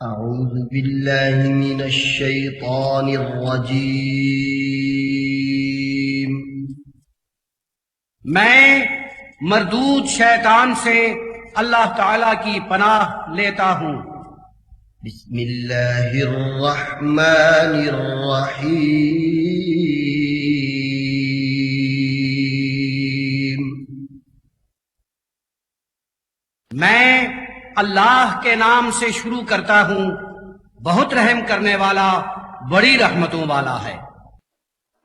أعوذ بالله من الشيطان الرجيم میں مردود شیطان سے اللہ تعالی کی پناہ لیتا ہوں۔ بسم الله الرحمن الرحيم میں اللہ کے نام سے شروع کرتا ہوں، بہت رحم کرنے والا، بڑی رحمتوں والا ہے۔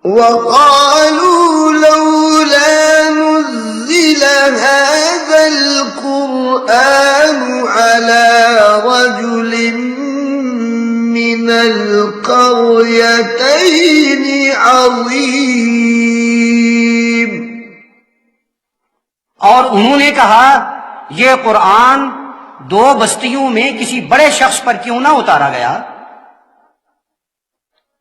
وقالوا لولا نزل هذا القرآن على رجل من القريتين عظيم، اور انہوں نے کہا یہ قرآن دو بستیوں میں کسی بڑے شخص پر کیوں نہ اتارا گیا؟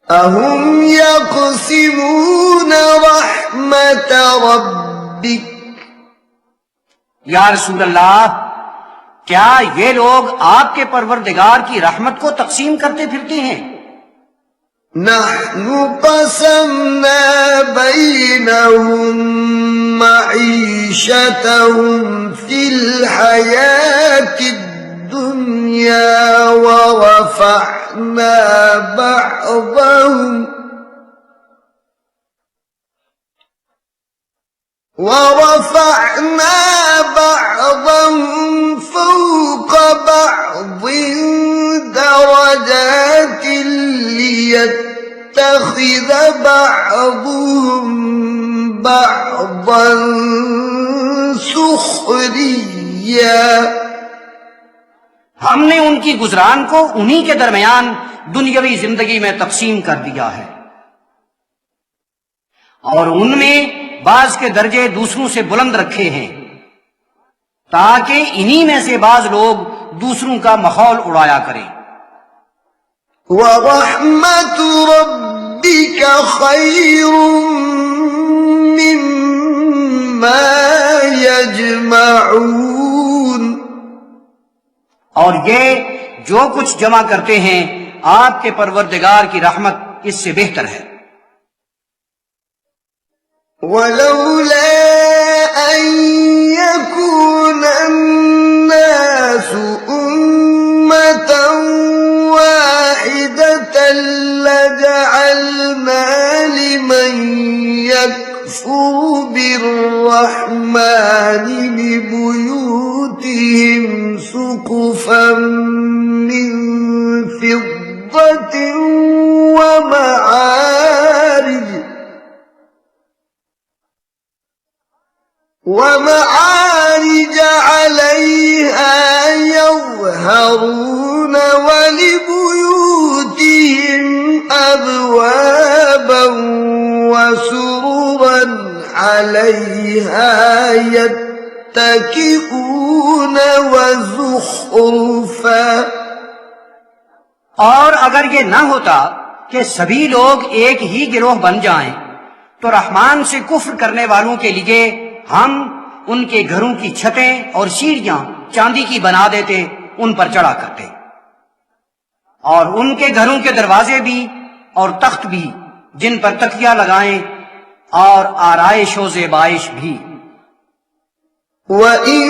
اَهُمْ يَقْسِمُونَ رَحْمَةَ رَبِّكَ، یا رسول اللہ، کیا یہ لوگ آپ کے پروردگار کی رحمت کو تقسیم کرتے پھرتے ہیں؟ نَحْنُ قَسَمْنَا بَيْنَهُمْ مَعِيشَتَهُمْ فِي الْحَيَاةِ الدُّنْيَا وَرَفَعْنَا بَعْضَهُمْ فَوْقَ بَعْضٍ دَرَجَاتٍ لِيَتَّخِذَ بَعْضُهُمْ بَعْضًا سُخْرِيًّا، ہم نے ان کی گزران کو انہی کے درمیان دنیاوی زندگی میں تقسیم کر دیا ہے، اور ان میں بعض کے درجے دوسروں سے بلند رکھے ہیں تاکہ انہی میں سے بعض لوگ دوسروں کا مخول اڑایا کریں۔ وَرَحْمَةُ رَبِّكَ خَيْرٌ مِّمَّا يَجْمَعُونَ، اور یہ جو کچھ جمع کرتے ہیں آپ کے پروردگار کی رحمت اس سے بہتر ہے۔ وَلَوْلَا أَن يَكُونَ النَّاسُ أُمَّةً وَاحِدَةً لَجَعَلْنَا لِمَن يَكْفُرُ بِالرَّحْمَٰنِ لِبُيُوتِهِمْ سُقُفًا مِّن فِضَّةٍ وَمَعَارِجَ عَلَيْهَا يَظْهَرُونَ وَلِبُيُوتِهِمْ أَبْوَابًا وَسُرُرًا عَلَيْهَا يَتَّكِئُونَ وَزُخْرُفًا، اور اگر یہ نہ ہوتا کہ سبھی لوگ ایک ہی گروہ بن جائیں تو رحمان سے کفر کرنے والوں کے لیے ہم ان کے گھروں کی چھتیں اور سیڑھیاں چاندی کی بنا دیتے، ان پر چڑھا کرتے، اور ان کے گھروں کے دروازے بھی اور تخت بھی جن پر تکیہ لگائیں، اور آرائش و زیبائش بھی۔ وَإِن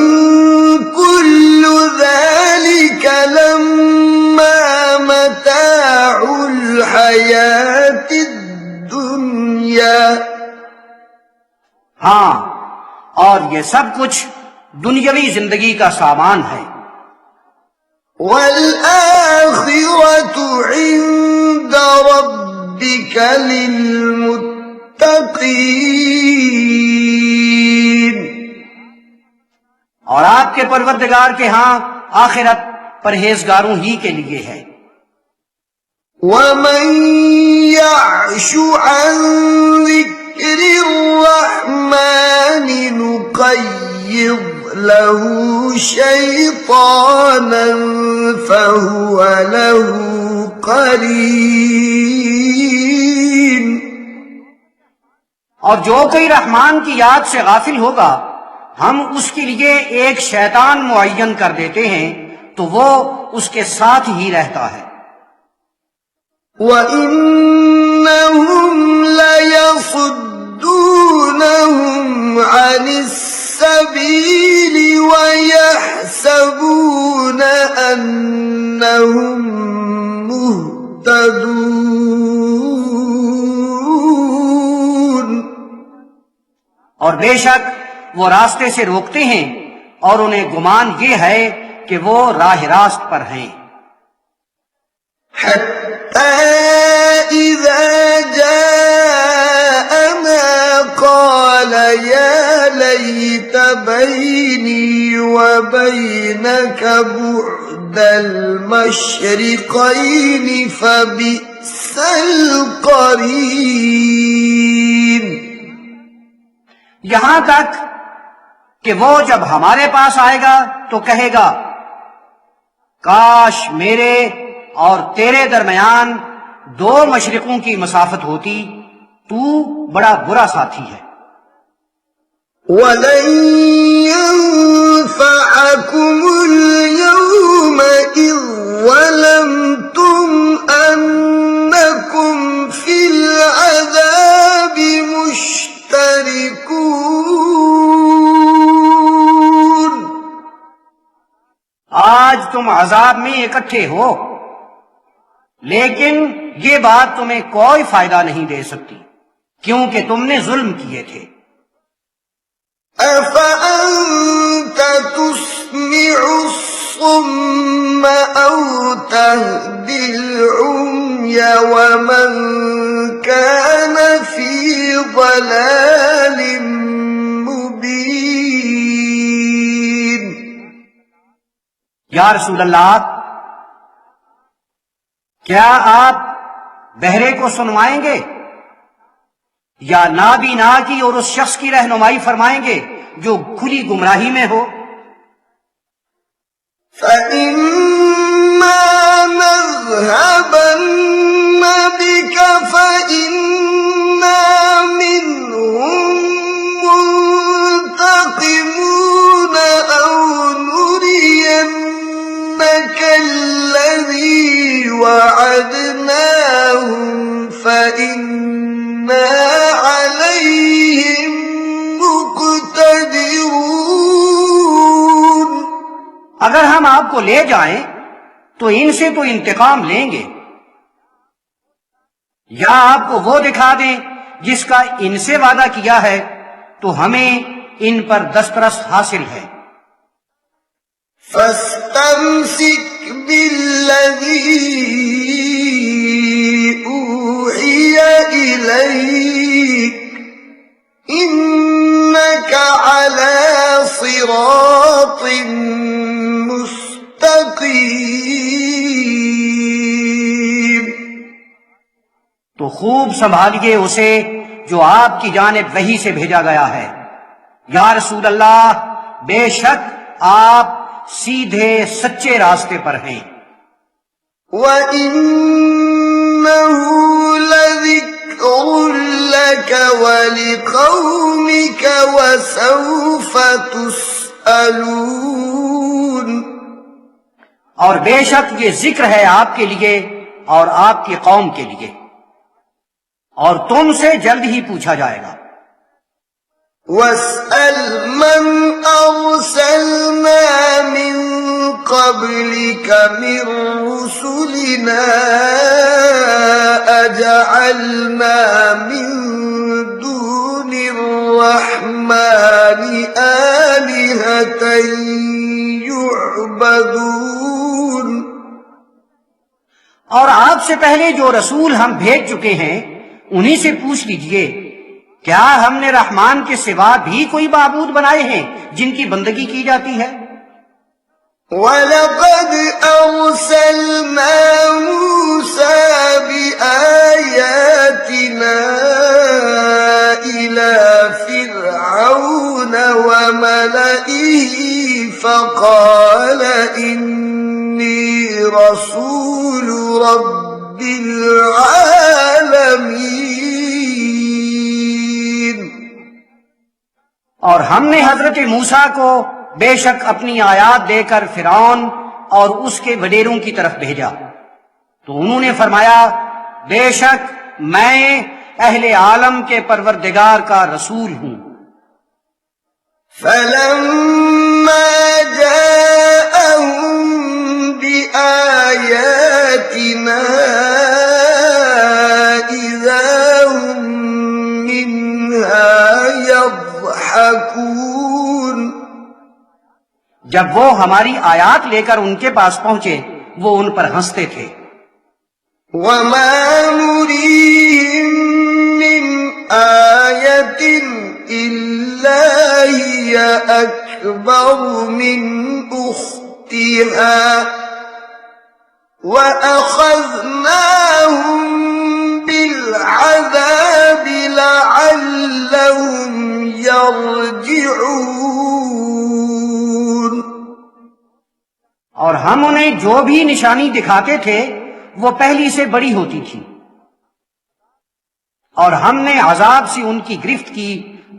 كُلُّ ذَلِكَ لَمَّا مَتَاعُ الْحَيَاةِ الدُّنْيَا، ہاں، اور یہ سب کچھ دنیاوی زندگی کا سامان ہے۔ وَالْآخِرَةُ عِندَ رَبِّكَ لِلْمُتَّقِينَ، اور آپ کے پروردگار کے ہاں آخرت پرہیزگاروں ہی کے لیے ہے۔ وَمَن يَعْشُ عَن ذِكْرِ الرَّحْمَٰنِ نُقَيِّضْ لَهُ شَيْطَانًا فَهُوَ لَهُ قَرِينٌ، اور جو کوئی رحمان کی یاد سے غافل ہوگا ہم اس کے لیے ایک شیطان معین کر دیتے ہیں تو وہ اس کے ساتھ ہی رہتا ہے۔ وَإِنَّهُمْ لَيَصُدُّونَهُمْ عَنِ السَّبِيلِ وَيَحْسَبُونَ أَنَّهُمْ مُهْتَدُونَ، اور بے شک وہ راستے سے روکتے ہیں اور انہیں گمان یہ ہے کہ وہ راہ راست پر ہیں۔ حَتَّى إِذَا جَاءَنَا قَالَ يَا لَيْتَ بَيْنِي وَبَيْنَكَ بُعْدَ الْمَشْرِقَيْنِ فَبِئْسَ الْقَرِينُ، یہاں تک کہ وہ جب ہمارے پاس آئے گا تو کہے گا کاش میرے اور تیرے درمیان 2 مشرقوں کی مسافت ہوتی، تو بڑا برا ساتھی ہے۔ وَلَن يَنفَعَكُمُ الْيَوْمَ إِذ ظَّلَمْتُمْ أَنَّكُمْ فِي الْعَذَابِ مُشْتَرِكُونَ، آج تم عذاب میں اکٹھے ہو، لیکن یہ بات تمہیں کوئی فائدہ نہیں دے سکتی کیونکہ تم نے ظلم کیے تھے۔ أَفَأَنْتَ تُسْمِعُ الصُّمَّ أَوْ تَهْدِي الْعُمْيَ وَمَنْ كَانَ فِي ضَلَالٍ مُبِينٍ۔ یا رسول اللہ، کیا آپ بہرے کو سنوائیں گے یا نابینا کی اور اس شخص کی رہنمائی فرمائیں گے جو کھلی گمراہی میں ہو؟ فَإِمَّا نَذْهَبَنَّ بِكَ فَإِنَّا مِنْهُمْ مُنْتَقِمُونَ أَوْ نُرِيَنَّكَ الَّذِي وَعَدْنَاهُمْ فَإِنَّا عَلَيْهِمْ مُقْتَدِرُونَ۔ اگر ہم آپ کو لے جائیں تو ان سے تو انتقام لیں گے، یا آپ کو وہ دکھا دیں جس کا ان سے وعدہ کیا ہے تو ہمیں ان پر دسترس حاصل ہے۔ فَاسْتَمْسِكْ بِالَّذِي أُوحِيَ إِلَيْكَ إِنَّكَ عَلَى صِرَاطٍ مُسْتَقِيمٍ۔ تو خوب سنبھالیے اسے جو آپ کی جانب وحی سے بھیجا گیا ہے۔ یا رسول اللہ، بے شک آپ سیدھے سچے راستے پر ہیں۔ وَإِنَّهُ لَذِكْرٌ لَكَ وَلِقَوْمِكَ وَسَوْفَ تُسْأَلُونَ، اور بے شک یہ ذکر ہے آپ کے لیے اور آپ کی قوم کے لیے، اور تم سے جلد ہی پوچھا جائے گا۔ وَاسْأَلْ مَنْ أَرْسَلْنَا مِنْ قَبْلِكَ مِنْ رُسُلِنَا أَجَعَلْنَا مِنْ دُونِ الرَّحْمَنِ آلِهَةً يُعْبَدُونَ۔ اور آپ سے پہلے جو رسول ہم بھیج چکے ہیں انہی سے پوچھ لیجئے، کیا ہم نے رحمان کے سوا بھی کوئی معبود بنائے ہیں جن کی بندگی کی جاتی ہے؟ وَلَقَدْ أَرْسَلْنَا مُوسَى بِآيَاتِنَا إِلَى فِرْعَوْنَ وَمَلَئِهِ فَقَالَ إِنِّي رَسُولُ رَبِّ الْعَالَمِينَ۔ اور ہم نے حضرت موسیٰ کو بے شک اپنی آیات دے کر فرعون اور اس کے وڈیروں کی طرف بھیجا، تو انہوں نے فرمایا بے شک میں اہل عالم کے پروردگار کا رسول ہوں۔ فلما جاءهم بآياتنا إذا هم منها يضحكون، جب وہ ہماری آیات لے کر ان کے پاس پہنچے وہ ان پر ہنستے تھے۔ وما نريهم من آية إلا هي أكبر من أختها وأخذناهم بالعذاب لعلهم يرجعون، اور ہم انہیں جو بھی نشانی دکھاتے تھے وہ پہلی سے بڑی ہوتی تھی، اور ہم نے عذاب سے ان کی گرفت کی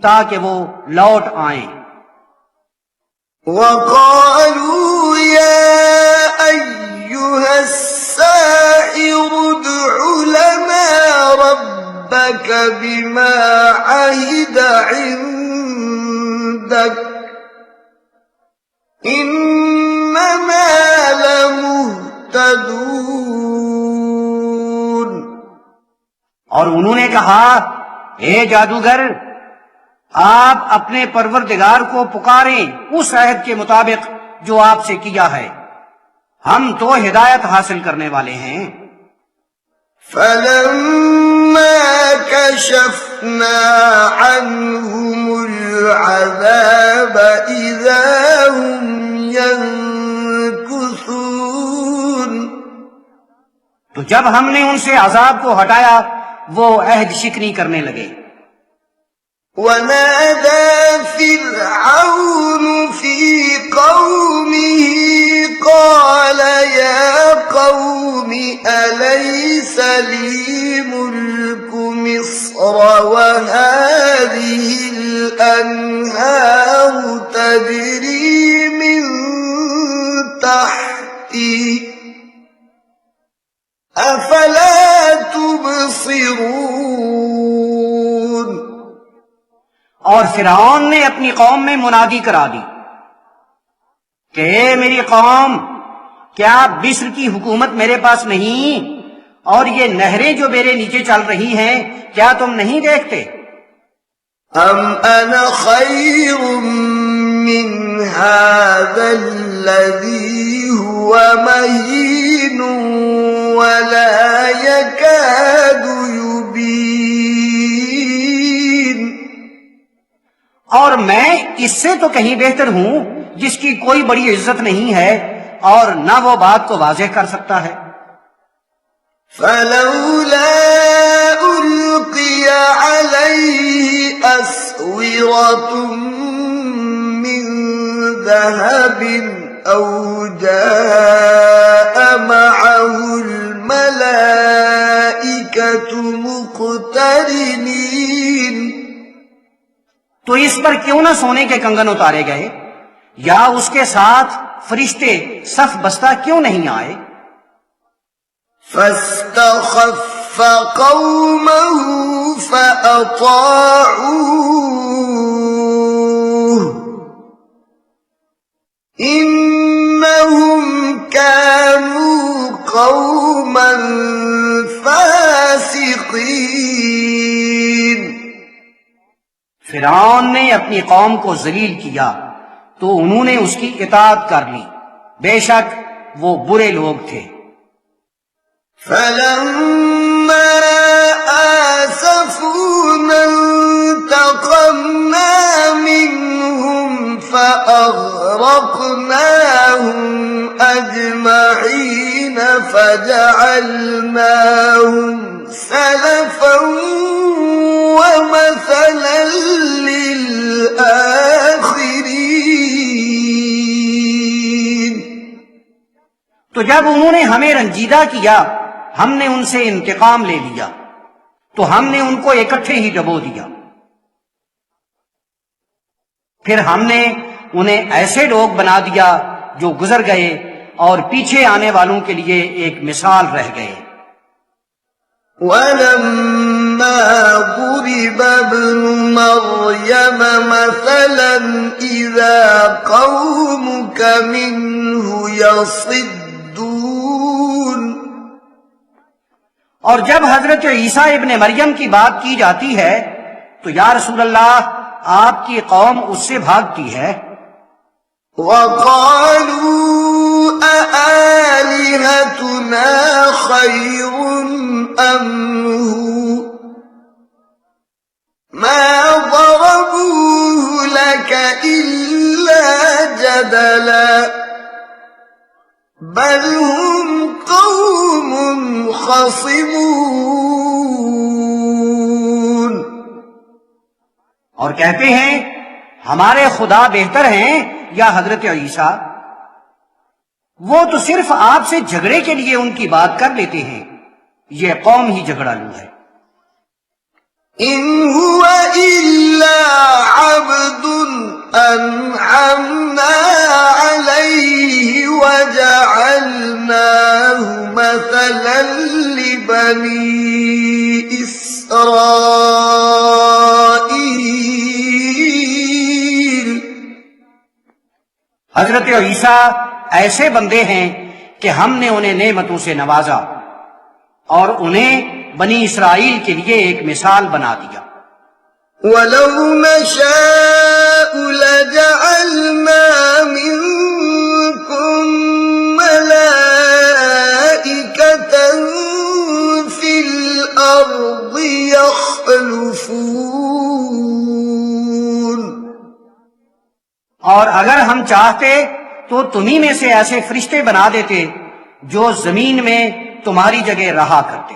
تاکہ وہ لوٹ آئیں۔ وقالوا يا أيها الساحر ادع لنا ربك بما عهد عندك إننا لمهتدون، اور انہوں نے کہا اے جادوگر آپ اپنے پروردگار کو پکاریں اس عہد کے مطابق جو آپ سے کیا ہے، ہم تو ہدایت حاصل کرنے والے ہیں۔ فلما كشفنا عنهم العذاب إذا هم ينكثون، تو جب ہم نے ان سے عذاب کو ہٹایا وہ عہد شکنی کرنے لگے۔ ونادى فرعون في قومه قال يا قوم أليس لي ملك مصر وهذه الأنهار تجري من تحتي أفلا تبصرون، اور فرعون نے اپنی قوم میں منادی کرا دی کہ اے میری قوم کیا مصر کی حکومت میرے پاس نہیں، اور یہ نہریں جو میرے نیچے چل رہی ہیں کیا تم نہیں دیکھتے؟ أم أنا خير من هذا الذي هو مهين ولا يكاد يبين، اور میں اس سے تو کہیں بہتر ہوں جس کی کوئی بڑی عزت نہیں ہے اور نہ وہ بات کو واضح کر سکتا ہے۔ فلولا ألقي عليه أسورة من ذهب أو جاء معه الملائكة مقترنين، تو اس پر کیوں نہ سونے کے کنگن اتارے گئے یا اس کے ساتھ فرشتے صف بستہ کیوں نہیں آئے؟ فاستخف قومه فأطاعوه إنهم كانوا قوما فاسقين، فرعون نے اپنی قوم کو ذلیل کیا تو انہوں نے اس کی اطاعت کر لی، بے شک وہ برے لوگ تھے۔ فلما آسفونا انتقمنا منهم فأغرقناهم أجمعين فجعلناهم سلفا ومثلا للآخرين، تو جب انہوں نے ہمیں رنجیدہ کیا ہم نے ان سے انتقام لے لیا تو ہم نے ان کو اکٹھے ہی ڈبو دیا، پھر ہم نے انہیں ایسے لوگ بنا دیا جو گزر گئے اور پیچھے آنے والوں کے لیے ایک مثال رہ گئے۔ وَلَمَّا ضُرِبَ ابْنُ مَرْيَمَ مَثَلًا إِذَا قَوْمُكَ مِنْهُ يَصِدُّونَ۔ اور جب حضرت عیسیٰ ابن مریم کی بات کی جاتی ہے تو یا رسول اللہ آپ کی قوم اس سے بھاگتی ہے۔ وَقَالُوا أَآلِهَتُنَا خَيْرٌ أَمْ هُوَ مَا ضَرَبُوهُ لَكَ إِلَّا جَدَلًا بَلْ هُمْ قَوْمٌ خَصِمُونَ۔ اور کہتے ہیں ہمارے خدا بہتر ہیں یا حضرت عیسیٰ، وہ تو صرف آپ سے جھگڑے کے لیے ان کی بات کر لیتے ہیں، یہ قوم ہی جھگڑالو ہے۔ إِنْ هُوَ إِلَّا عَبْدٌ أَنْعَمْنَا عَلَيْهِ وَجَعَلْنَاهُ مَثَلًا لِبَنِي إِسْرَائِيلَ۔ حضرت عیسیٰ ایسے بندے ہیں کہ ہم نے انہیں نعمتوں سے نوازا اور انہیں بنی اسرائیل کے لیے ایک مثال بنا دیا۔ وَلَوْ نَشَاءُ لَجَعَلْنَا مِنكُم مَّلَائِكَةً فِي الْأَرْضِ يَخْلُفُونَ۔ اور اگر ہم چاہتے تو تمہیں میں سے ایسے فرشتے بنا دیتے جو زمین میں تمہاری جگہ رہا کرتے۔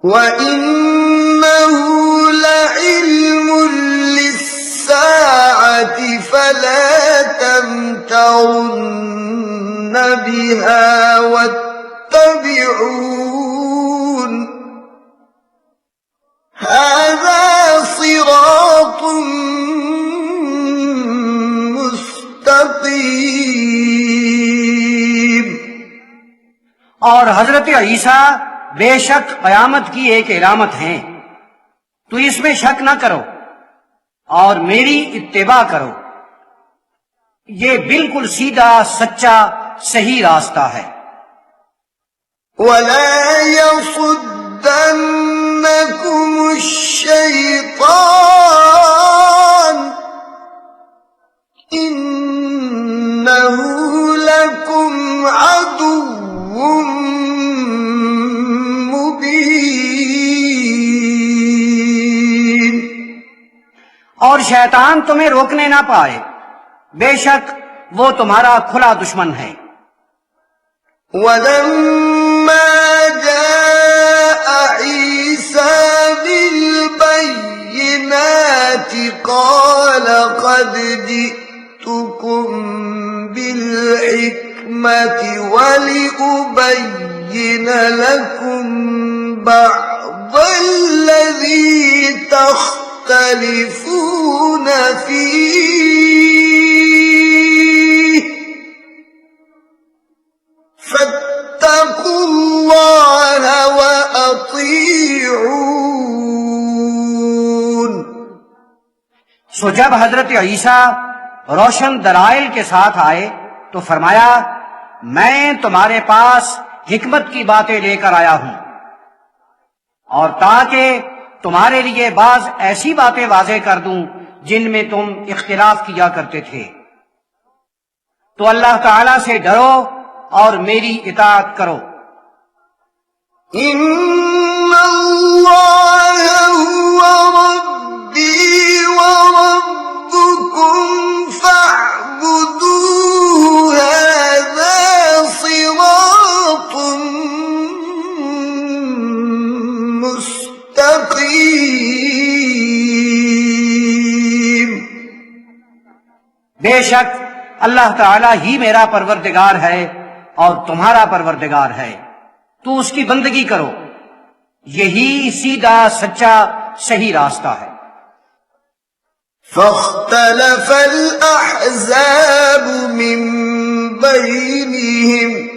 وَإِنَّهُ لَعِلْمٌ لِلسَّاعَةِ فَلَا تَمْتَرُنَّ بِهَا وَاتَّبِعُونِ هَذَا صِرَاطٌ مُسْتَقِيمٌ۔ اور حضرت عیسیٰ بے شک قیامت کی ایک علامت ہیں، تو اس میں شک نہ کرو اور میری اتباع کرو، یہ بالکل سیدھا سچا صحیح راستہ ہے۔ وَلَا يَصُدَّنَّكُمُ الشَّيْطَانُ إِنَّهُ لَكُمْ عَدُوٌّ مُبِينٌ۔ اور شیطان تمہیں روکنے نہ پائے، بے شک وہ تمہارا کھلا دشمن ہے۔ وَلَمَّا جَاءَ عِيسَىٰ بِالْبَيِّنَاتِ قَالَ قَدْ جِئْتُكُم بِالْحِكْمَةِ وَلِأُبَيِّنَ لَكُم بَعْضَ الَّذِي تَخْتَلِفُونَ فِيهِ فَاتَّقُوا اللَّهَ وَأَطِيعُونِ۔ سو جب حضرت عیسیٰ روشن دلائل کے ساتھ آئے تو فرمایا میں تمہارے پاس حکمت کی باتیں لے کر آیا ہوں، اور تاکہ تمہارے لیے بعض ایسی باتیں واضح کر دوں جن میں تم اختلاف کیا کرتے تھے، تو اللہ تعالی سے ڈرو اور میری اطاعت کرو۔ إِنَّ اللَّهَ هُوَ رَبِّي وَرَبُّكُمْ فَاعْبُدُوهُ هَذَا صِرَاطٌ مُسْتَقِيمٌ۔ بے شک اللہ تعالی ہی میرا پروردگار ہے اور تمہارا پروردگار ہے، تو اس کی بندگی کرو، یہی سیدھا سچا صحیح راستہ ہے۔ فاختلف الأحزاب من بينهم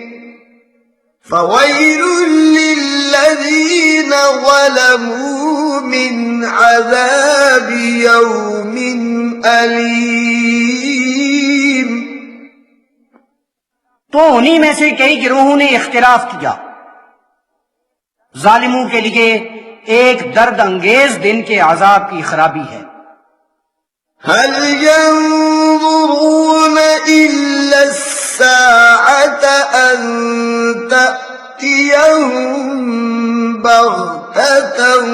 فويل للذين ظلموا من عذاب يوم أليم۔ تو انہی میں سے کئی گروہوں نے اختلاف کیا، ظالموں کے لیے ایک درد انگیز دن کے عذاب کی خرابی ہے۔ هل ينظرون إلا الساعة أن تأتيهم بغتة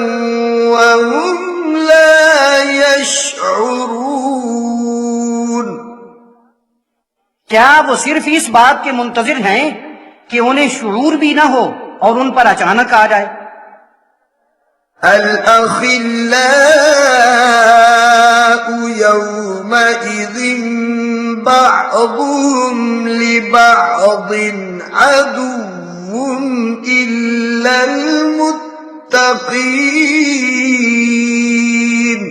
وهم لا يشعرون۔ کیا وہ صرف اس بات کے منتظر ہیں کہ انہیں شعور بھی نہ ہو اور ان پر اچانک آ جائے؟ الأخلاء يومئذ بعضهم لبعض عدو إلا المتقين۔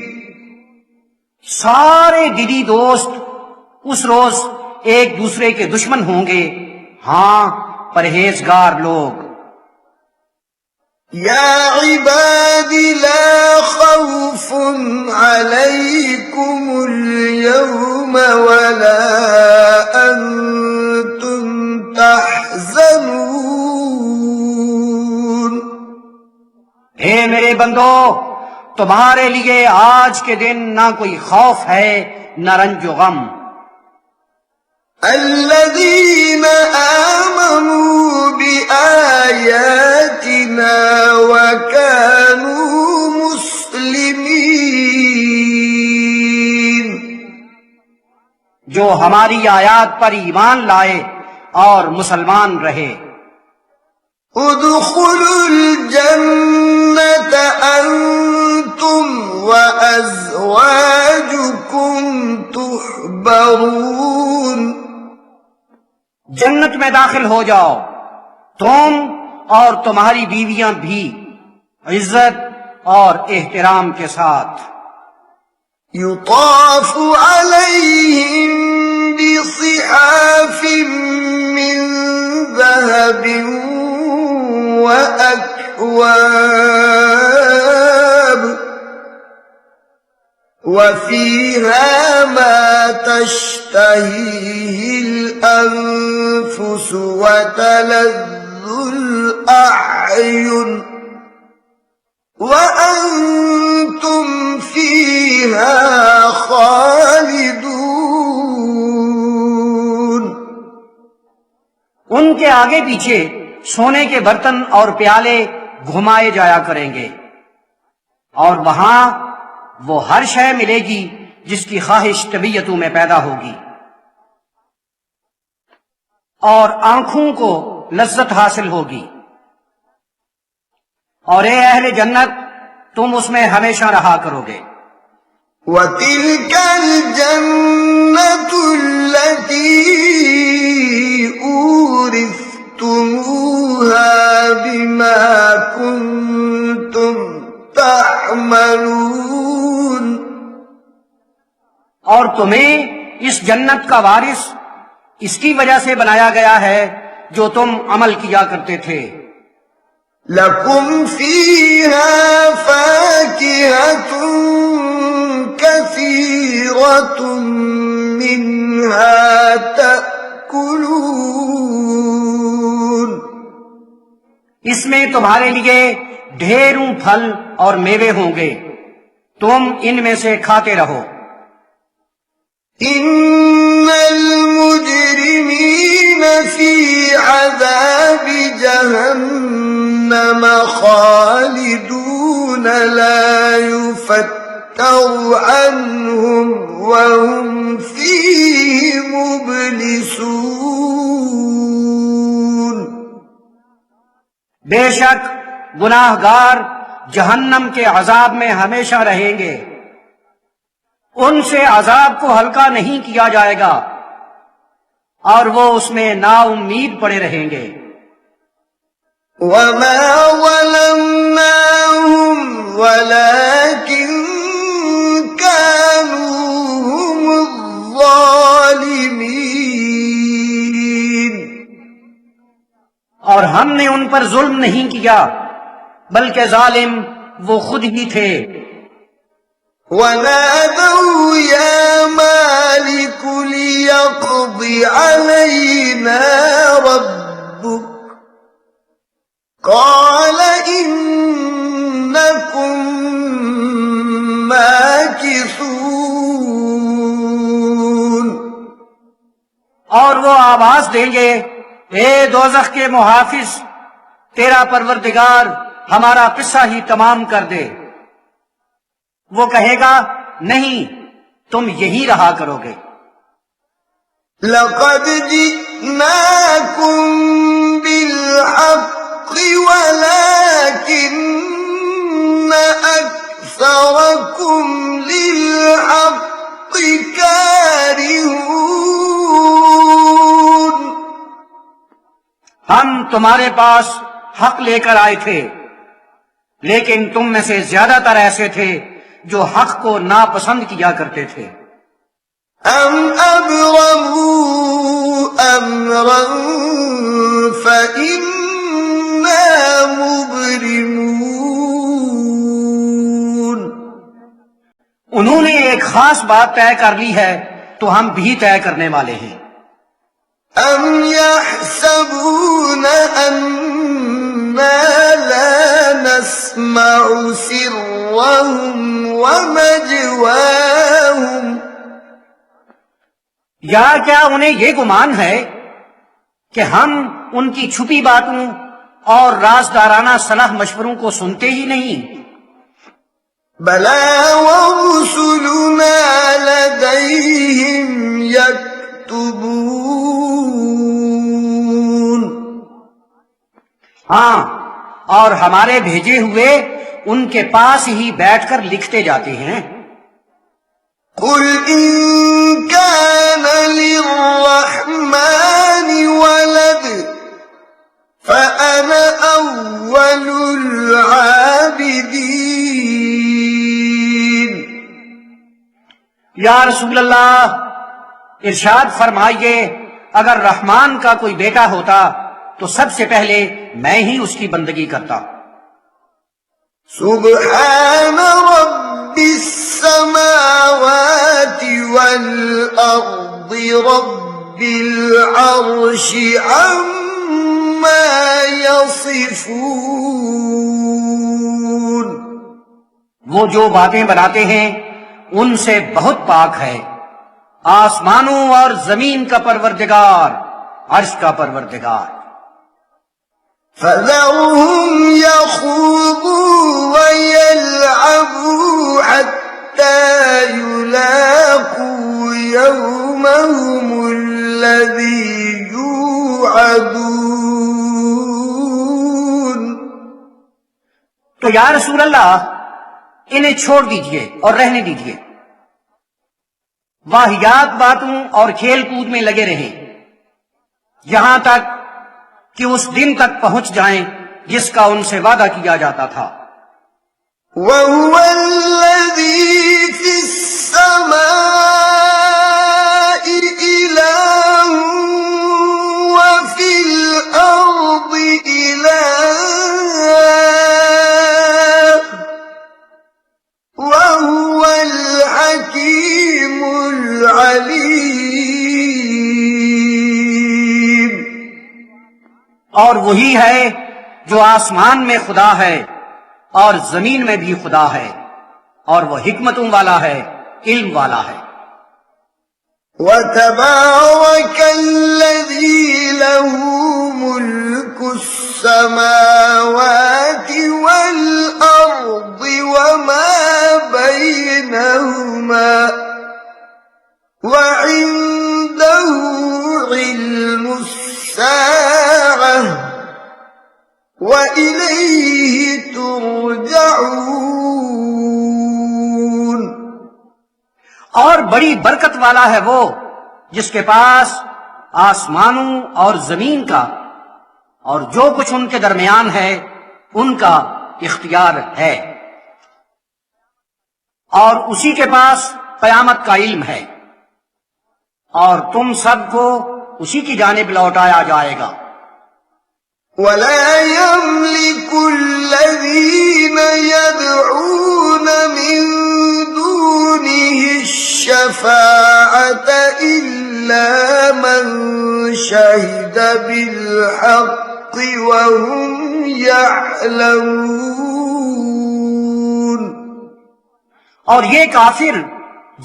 سارے دلی دوست اس روز ایک دوسرے کے دشمن ہوں گے، ہاں پرہیزگار لوگ۔ يا عباد لا خوف عليكم اليوم ولا أنتم تحزنون۔ اے میرے بندو، تمہارے لیے آج کے دن نہ کوئی خوف ہے نہ رنج و غم۔ الذين آمنوا بآياتنا وكانوا مسلمين۔ جو ہماری آیات پر ایمان لائے اور مسلمان رہے۔ ادخلوا الجنة أنتم وأزواجكم تحبرون۔ جنت میں داخل ہو جاؤ، تم اور تمہاری بیویاں بھی، عزت اور احترام کے ساتھ۔ يطاف عليهم بصحاف من ذهب وأكواب وفيها ما تشتهيه الأنفس وتلذ الأعين وأنتم فيها خالدون۔ ان کے آگے پیچھے سونے کے برتن اور پیالے گھمائے جایا کریں گے، اور وہاں وہ ہر شے ملے گی جس کی خواہش طبیعتوں میں پیدا ہوگی، اور آنکھوں کو لذت حاصل ہوگی۔ اور اے اہل جنت، تم اس میں ہمیشہ رہا کرو گے۔ وَتِلْكَ الْجَنَّةُ الَّتِي أُورِثْتُمُوهَا بِمَا كُنتُمْ تَعْمَلُونَ۔ اور تمہیں اس جنت کا وارث اس کی وجہ سے بنایا گیا ہے جو تم عمل کیا کرتے تھے۔ لَكُمْ فِيهَا فَاكِهَةٌ كَثِيرَةٌ مِّنْهَا تَأْكُلُونَ۔ اس میں تمہارے لیے ڈھیروں پھل اور میوے ہوں گے، تم ان میں سے کھاتے رہو۔ إِنَّ الْمُجْرِمِينَ فِي عَذَابِ جَهَنَّمَ خَالِدُونَ لَا يُفَتَّرُ عَنْهُمْ وَهُمْ فِيهِ مُبْلِسُونَ۔ بے شک گناہ گار جہنم کے عذاب میں ہمیشہ رہیں گے، ان سے عذاب کو ہلکا نہیں کیا جائے گا، اور وہ اس میں نا امید پڑے رہیں گے۔ وَمَا ظَلَمْنَاهُمْ وَلَكِنْ كَانُوا هُمُ الظَّالِمِينَ۔ ہم نے ان پر ظلم نہیں کیا بلکہ ظالم وہ خود ہی تھے۔ ونادوا يا مالك ليقض علينا ربك قال إنكم ماكثون۔ اور وہ آواز دیں گے، اے دوزخ کے محافظ، تیرا پروردگار ہمارا قصہ ہی تمام کر دے۔ وہ کہے گا، نہیں، تم یہی رہا کرو گے۔ لقد جئناكم بالحق ولكن أكثركم للحق كارهون۔ ہم تمہارے پاس حق لے کر آئے تھے، لیکن تم میں سے زیادہ تر ایسے تھے جو حق کو ناپسند کیا کرتے تھے۔ أَمْ أَبْرَمُوا أَمْرًا فَإِنَّا مُبْرِمُونَ۔ انہوں نے ایک خاص بات طے کر لی ہے تو ہم بھی طے کرنے والے ہیں۔ أَمْ يَحْسَبُونَ أَنَّا لَا نَسْمَعُ سِرَّهُمْ وَنَجْوَاهُمْ۔ یا کیا انہیں یہ گمان ہے کہ ہم ان کی چھپی باتوں اور رازدارانہ صلاح مشوروں کو سنتے ہی نہیں؟ بَلَى وَرُسُلُنَا لَدَيْهِمْ يَكْتُبُونَ۔ ہاں، اور ہمارے بھیجے ہوئے ان کے پاس ہی بیٹھ کر لکھتے جاتے ہیں۔ قُلْ إِن كَانَ لِلرَّحْمَنِ وَلَدٌ فَأَنَا أَوَّلُ الْعَابِدِينَ۔ یا رسول اللہ، ارشاد فرمائیے، اگر رحمان کا کوئی بیٹا ہوتا تو سب سے پہلے میں ہی اس کی بندگی کرتا۔ سبحان رب السماوات والأرض رب العرش عما يصفون۔ وہ جو باتیں بناتے ہیں ان سے بہت پاک ہے، آسمانوں اور زمین کا پروردگار، عرش کا پروردگار۔ فَذَرْهُمْ يَخُوضُوا وَيَلْعَبُوا حَتَّى يُلَاقُوا يَوْمَهُمُ الَّذِي يُوعَدُونَ۔ تو یا رسول اللہ، انہیں چھوڑ دیجئے اور رہنے دیجئے، واہیات باتوں اور کھیل کود میں لگے رہیں یہاں تک کہ اس دن تک پہنچ جائیں جس کا ان سے وعدہ کیا جاتا تھا۔ وَهُوَ الَّذِي فِي السَّمَاءِ إِلَٰهٌ وَفِي الْأَرْضِ إِلَٰهٌ وَهُوَ الْحَكِيمُ الْعَلِيمُ۔ اور وہی ہے جو آسمان میں خدا ہے اور زمین میں بھی خدا ہے، اور وہ حکمتوں والا ہے، علم والا ہے۔ وَتَبَارَكَ الَّذِي لَهُ مُلْكُ السَّمَاوَاتِ وَالْأَرْضِ وَمَا بَيْنَهُمَا وَعِندَهُ عِلْمُ السَّاعَةِ وَإِلَيْهِ تُرْجَعُونَ۔ اور بڑی برکت والا ہے وہ جس کے پاس آسمانوں اور زمین کا اور جو کچھ ان کے درمیان ہے ان کا اختیار ہے، اور اسی کے پاس قیامت کا علم ہے، اور تم سب کو اسی کی جانب لوٹایا جائے گا۔ ولا يملك الذين يدعون من دونه الشفاعة إلا من شهد بالحق وهم يعلمون. اور یہ کافر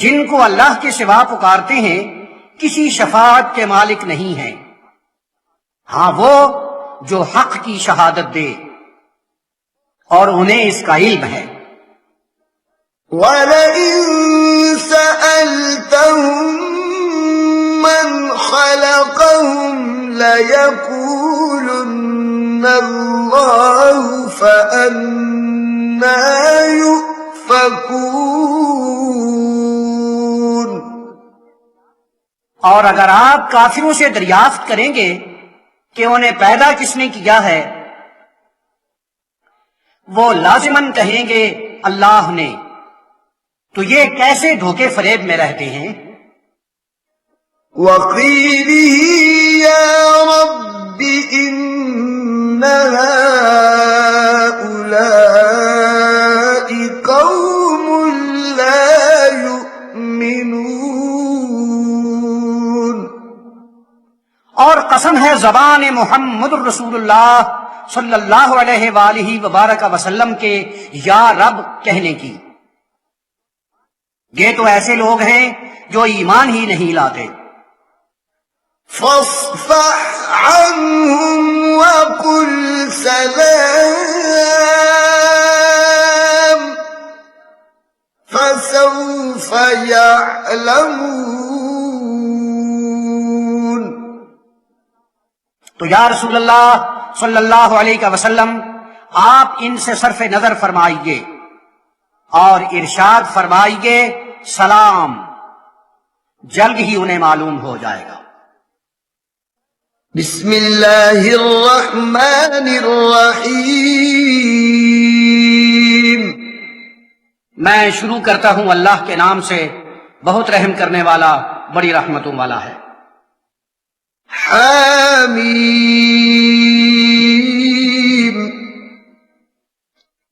جن کو اللہ کے سوا پکارتے ہیں کسی شفاعت کے مالک نہیں ہیں، ہاں وہ جو حق کی شہادت دے اور انہیں اس کا علم ہے. وَلَئِن سَأَلْتَهُم مَّنْ خَلَقَهُمْ لَيَقُولُنَّ اللَّهُ فَأَنَّىٰ يُؤْفَكُونَ. اور اگر آپ کافروں سے دریافت کریں گے کہ انہیں پیدا کس نے کیا ہے، وہ لازماً کہیں گے اللہ نے، تو یہ کیسے دھوکے فریب میں رہتے ہیں. وَقِيلِهِ يَا رَبِّ إِنَّ هَٰؤُلَاءِ قَوْمٌ لَّا يُؤْمِنُونَ. اور قسم ہے زبان محمد الرسول اللہ صلی اللہ علیہ وآلہ وبارک وسلم کے یا رب کہنے کی، یہ تو ایسے لوگ ہیں جو ایمان ہی نہیں لاتے. فاصفح عنهم وقل سلام فسوف يعلمون. تو یا رسول اللہ صلی اللہ علیہ وسلم آپ ان سے صرف نظر فرمائیے اور ارشاد فرمائیے سلام، جلد ہی انہیں معلوم ہو جائے گا. بسم اللہ الرحمن الرحیم. میں شروع کرتا ہوں اللہ کے نام سے، بہت رحم کرنے والا، بڑی رحمتوں والا ہے. حامیم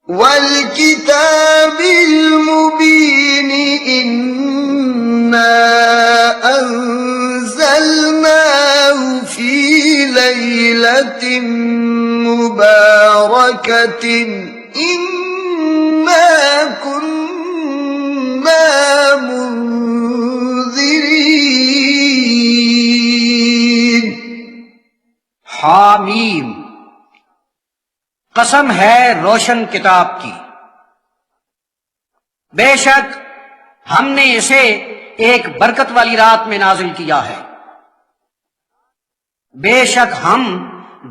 والکتاب المبین انا انزلناه فی لیلۃ مبارکۃ انا كنا منذرین. حامیم، قسم ہے روشن کتاب کی، بے شک ہم نے اسے ایک برکت والی رات میں نازل کیا ہے. بے شک ہم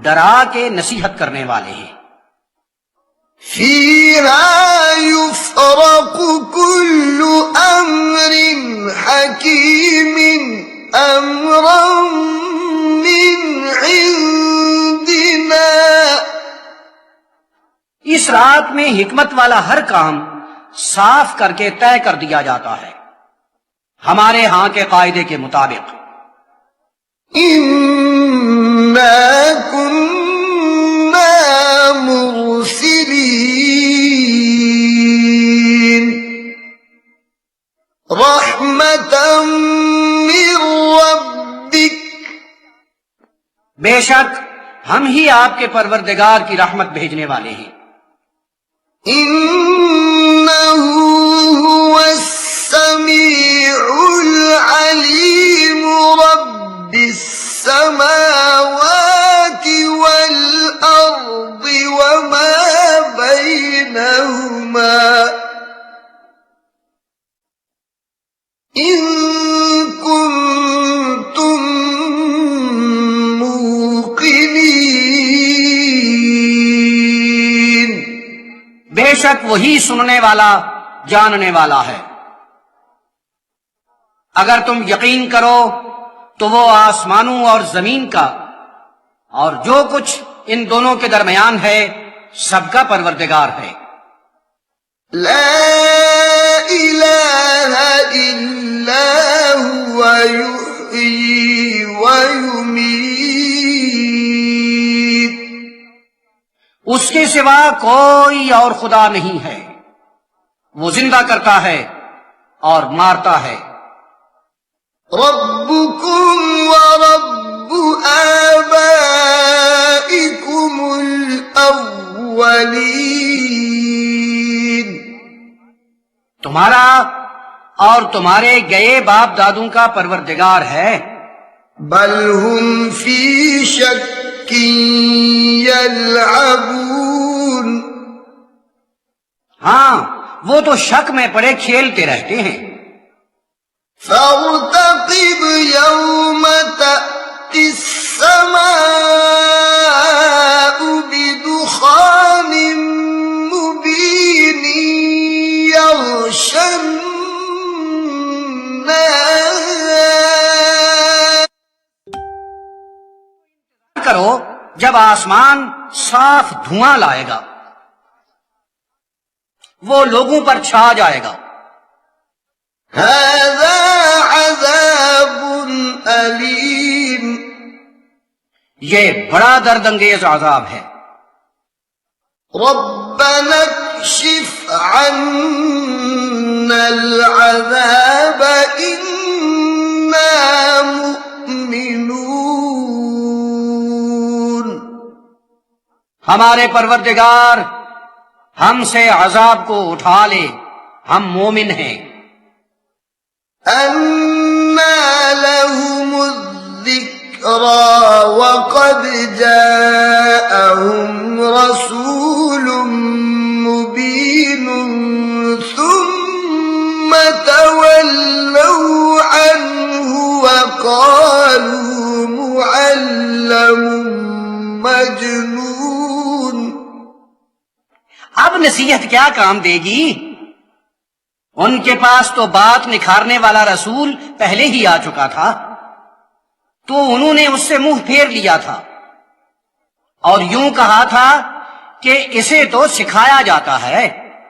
ڈرا کے نصیحت کرنے والے ہیں. فِيهَا يُفْرَقُ كُلُّ أَمْرٍ حَكِيمٍ أَمْرًا مِّنْ عِندِنَا. اس رات میں حکمت والا ہر کام صاف کر کے طے کر دیا جاتا ہے ہمارے ہاں کے قاعدے کے مطابق. إِنَّا كُنَّا مُرْسِلِينَ رَحْمَةً مِّن رَّبِّكَ. بے شک ہم ہی آپ کے پروردگار کی رحمت بھیجنے والے ہیں. إِنَّهُ هُوَ السَّمِيعُ الْعَلِيمُ رَبِّ السَّمَاوَاتِ وَالْأَرْضِ وَمَا بَيْنَهُمَا إِن كُنتُم موقنين. بے شک وہی سننے والا جاننے والا ہے. اگر تم یقین کرو تو وہ آسمانوں اور زمین کا اور جو کچھ ان دونوں کے درمیان ہے سب کا پروردگار ہے. لا إله إلا هو يحيي ويميت اس کے سوا کوئی اور خدا نہیں ہے، وہ زندہ کرتا ہے اور مارتا ہے۔ ربكم ورب آبائكم الأولين تمہارا اور تمہارے گئے باپ دادوں کا پروردگار ہے۔ بل هم في شك يلعبون ہاں، وہ تو شک میں پڑے کھیلتے رہتے ہیں۔ فارتقب يوم تأتي السماء بدخان مبين يغشى الناس کرو جب آسمان صاف دھواں لائے گا، وہ لوگوں پر چھا جائے گا۔ هذا عذاب أليم یہ بڑا درد انگیز عذاب ہے۔ ربنا اكشف عنا العذاب إنا مؤمنون ہمارے پروردگار ہم سے عذاب کو اٹھا لے، ہم مومن ہیں۔ أنى لهم الذكرى وقد جاءهم رسول مبين ثم تولوا عنه وقالوا معلم مجنون اب نصیحت کیا کام دے گی؟ ان کے پاس تو بات نکھارنے والا رسول پہلے ہی آ چکا تھا، تو انہوں نے اس سے منہ پھیر لیا تھا اور یوں کہا تھا کہ اسے تو سکھایا جاتا ہے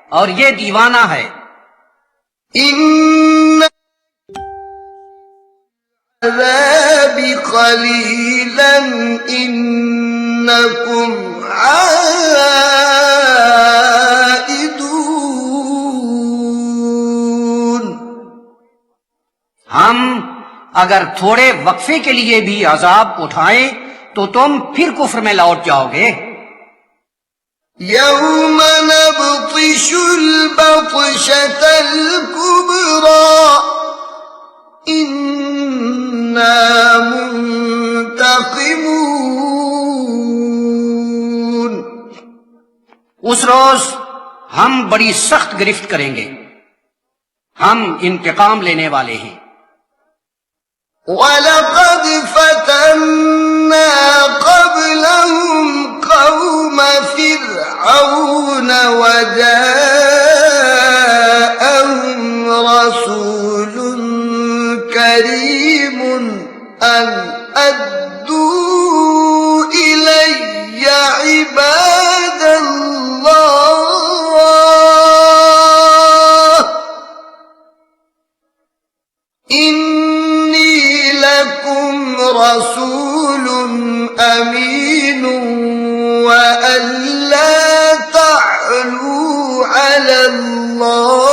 اور یہ دیوانہ ہے۔ إن العذاب قليلا إنكم عائدون ہم اگر تھوڑے وقفے کے لیے بھی عذاب اٹھائیں تو تم پھر کفر میں لوٹ جاؤ گے۔ يوم نبطش البطشة الكبرى إنا منتقمون اس روز ہم بڑی سخت گرفت کریں گے، ہم انتقام لینے والے ہیں۔ وَلَقَدْ فَتَنَّا قَبْلَهُمْ قَوْمَ فِرْعَوْنَ وَجَاءَهُمْ رَسُولٌ كَرِيمٌ أَنْ أَدُّوا إِلَيَّ عِبَادَ اللَّهِ إِنِّي لَكُمْ رَسُولٌ أَمِينٌ وَأَن لَّا تَعْلُوا عَلَى اللَّهِ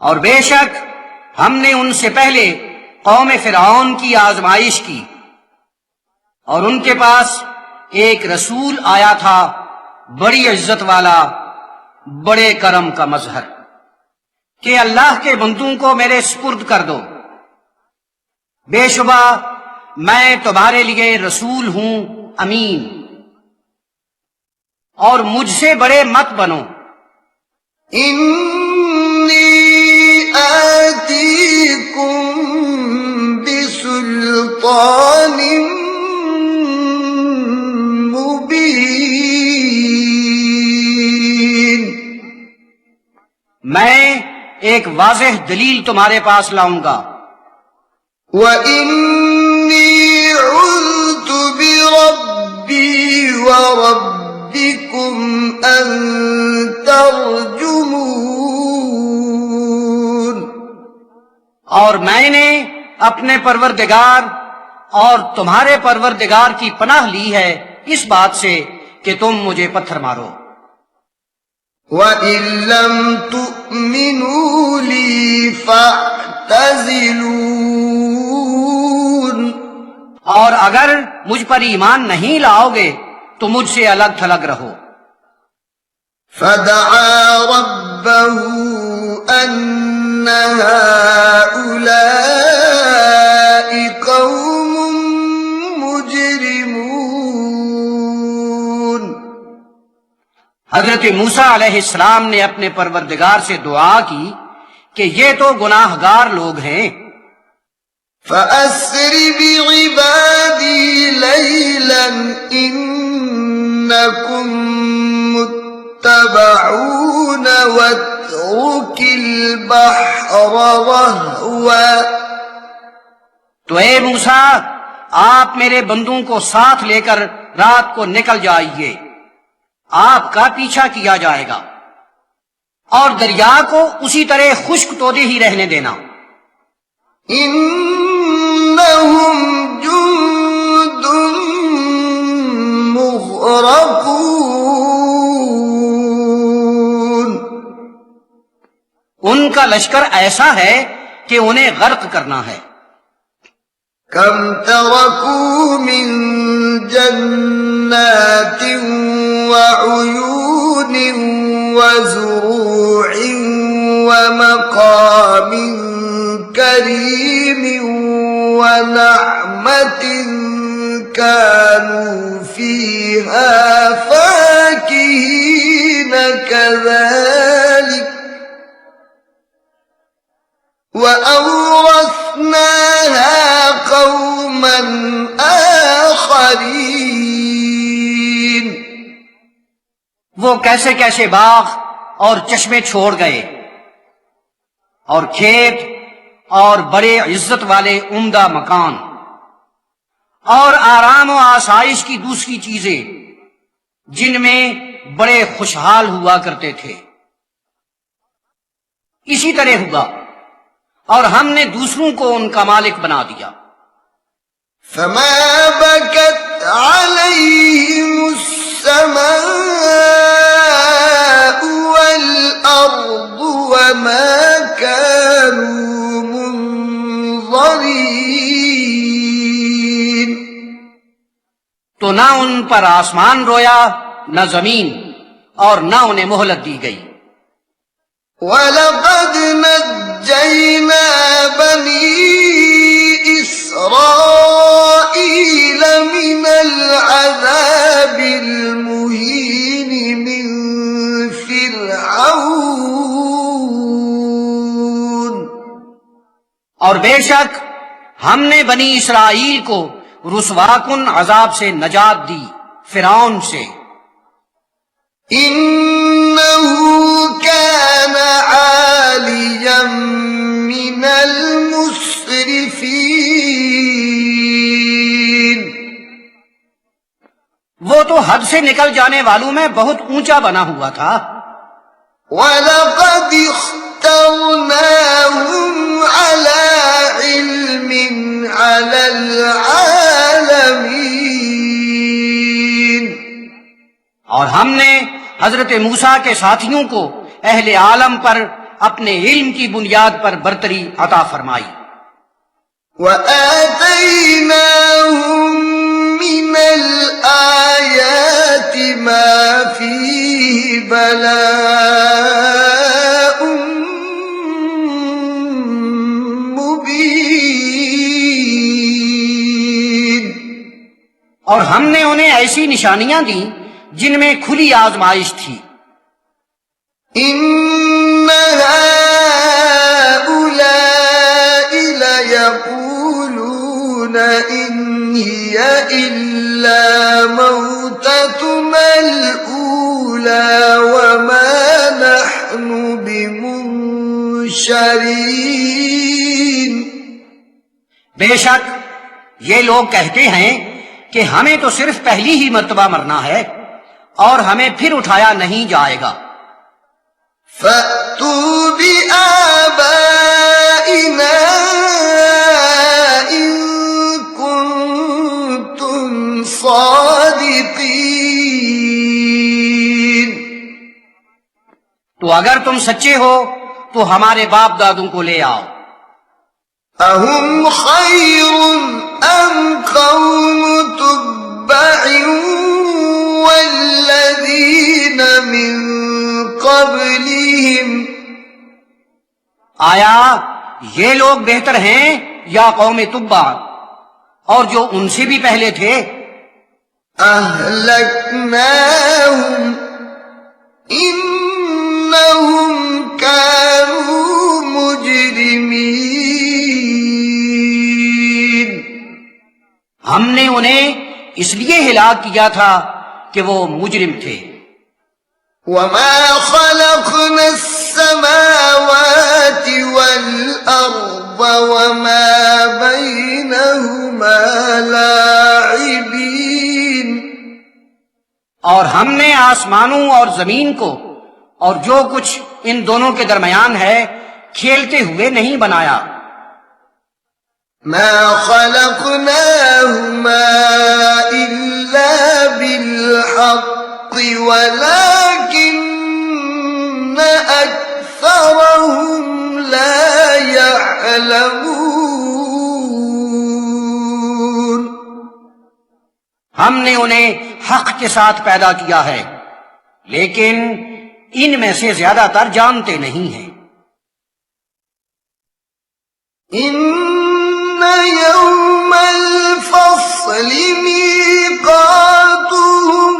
اور بے شک ہم نے ان سے پہلے قوم فرعون کی آزمائش کی، اور ان کے پاس ایک رسول آیا تھا بڑی عزت والا، بڑے کرم کا مظہر، کہ اللہ کے بندوں کو میرے سپرد کر دو، بے شبہ میں تمہارے لیے رسول ہوں امین، اور مجھ سے بڑے مت بنو۔ إِنِّي آتِيكُم بِسُلْطَانٍ مُبِينٍ میں ایک واضح دلیل تمہارے پاس لاؤں گا۔ وَإِنِّي عُذْتُ بِرَبِّي وَرَبِّكُمْ أَن تَرْجُمُونِ اور میں نے اپنے پروردگار اور تمہارے پروردگار کی پناہ لی ہے اس بات سے کہ تم مجھے پتھر مارو۔ وَإِن لَّمْ تُؤْمِنُوا لِي فَاعْتَزِلُونِ اور اگر مجھ پر ایمان نہیں لاؤ گے تو مجھ سے الگ تھلگ رہو۔ فَدَعَا رَبَّهُ أَنَّ هَٰؤُلَاءِ قَوْمٌ مُجْرِمُونَ حضرت موسیٰ علیہ السلام نے اپنے پروردگار سے دعا کی کہ یہ تو گناہ گار لوگ ہیں۔ فَأَسْرِ بِعِبَادِي لَيْلًا إِنَّكُمْ مُتَّبَعُونَ وَاتْرُكِ الْبَحْرَ رَهْوًا تو اے موسیٰ، آپ میرے بندوں کو ساتھ لے کر رات کو نکل جائیے، آپ کا پیچھا کیا جائے گا، اور دریا کو اسی طرح خشک تودے ہی رہنے دینا۔ إِنَّهُمْ جُندٌ مُغْرَقُونَ ان کا لشکر ایسا ہے کہ انہیں غرق کرنا ہے۔ كَمْ تَرَكُوا مِن جَنَّاتٍ وَعُيُونٍ وَزُرُوعٍ وَمَقَامٍ كَرِيمٍ وَنَعْمَةٍ كَانُوا فِيهَا فَاكِهِينَ كَذَلِكَ وَأَوْرَثْنَاهَا قَوْمًا آخَرِينَ وہ کیسے کیسے باغ اور چشمے چھوڑ گئے، اور کھیت اور بڑے عزت والے عمدہ مکان، اور آرام و آسائش کی دوسری چیزیں جن میں بڑے خوشحال ہوا کرتے تھے۔ اسی طرح ہوا، اور ہم نے دوسروں کو ان کا مالک بنا دیا۔ فَمَا بَكَتْ عَلَيْهِمُ السَّمَاءُ وَالْأَرْضُ وَمَا كَانُوا مُنظَرِينَ تو نہ ان پر آسمان رویا نہ زمین، اور نہ انہیں مہلت دی گئی۔ وَلَقَدْ نَجَّيْنَا بَنِي إِسْرَائِيلَ مِنَ الْعَذَابِ الْمُهِينِ مِنْ فِرْعَوْنَ اور بے شک ہم نے بنی اسرائیل کو رسوا کن عذاب سے نجات دی، فرعون سے۔ إِنَّهُ كَانَ عَالِيًا مِنَ الْمُسْرِفِينَ وہ تو حد سے نکل جانے والوں میں بہت اونچا بنا ہوا تھا۔ وَلَقَدِ اخْتَرْنَاهُمْ عَلَى عِلْمٍ عَلَى الْعَالَمِينَ اور ہم نے حضرت موسیٰ کے ساتھیوں کو اہل عالم پر اپنے علم کی بنیاد پر برتری عطا فرمائی۔ وَآتَيْنَاهُمْ مِنَ الْآيَاتِ مَا فِيهِ بَلَاءٌ مُبِينٌ اور ہم نے انہیں ایسی نشانیاں دیں جن میں کھلی آزمائش تھی۔ إِنَّ هَٰؤُلَاءِ لَيَقُولُونَ إِنْ هِيَ إِلَّا مَوْتَتُنَا الْأُولَىٰ وَمَا نَحْنُ بِمُنشَرِينَ بے شک یہ لوگ کہتے ہیں کہ ہمیں تو صرف پہلی ہی مرتبہ مرنا ہے اور ہمیں پھر اٹھایا نہیں جائے گا۔ فَأْتُوا بِآبَائِنَا إِن كُنتُمْ صادقين تو اگر تم سچے ہو تو ہمارے باپ دادوں کو لے آؤ۔ أهم خير أم قوم تبع والذين من قبلهم آیا یہ لوگ بہتر ہیں یا قوم تبع اور جو ان سے بھی پہلے تھے؟ أهلكناهم إنهم كانوا مجرمين ہم نے انہیں اس لیے ہلاک کیا تھا کہ وہ مجرم تھے۔ وما خلقنا السماوات والأرض وما بينهما لاعبين اور ہم نے آسمانوں اور زمین کو اور جو کچھ ان دونوں کے درمیان ہے کھیلتے ہوئے نہیں بنایا۔ ما خلقناهما إلا بالحق ولكن أكثرهم لا يعلمون ہم نے انہیں حق کے ساتھ پیدا کیا ہے لیکن ان میں سے زیادہ تر جانتے نہیں ہیں۔ إن يوم الفصل ميقاتهم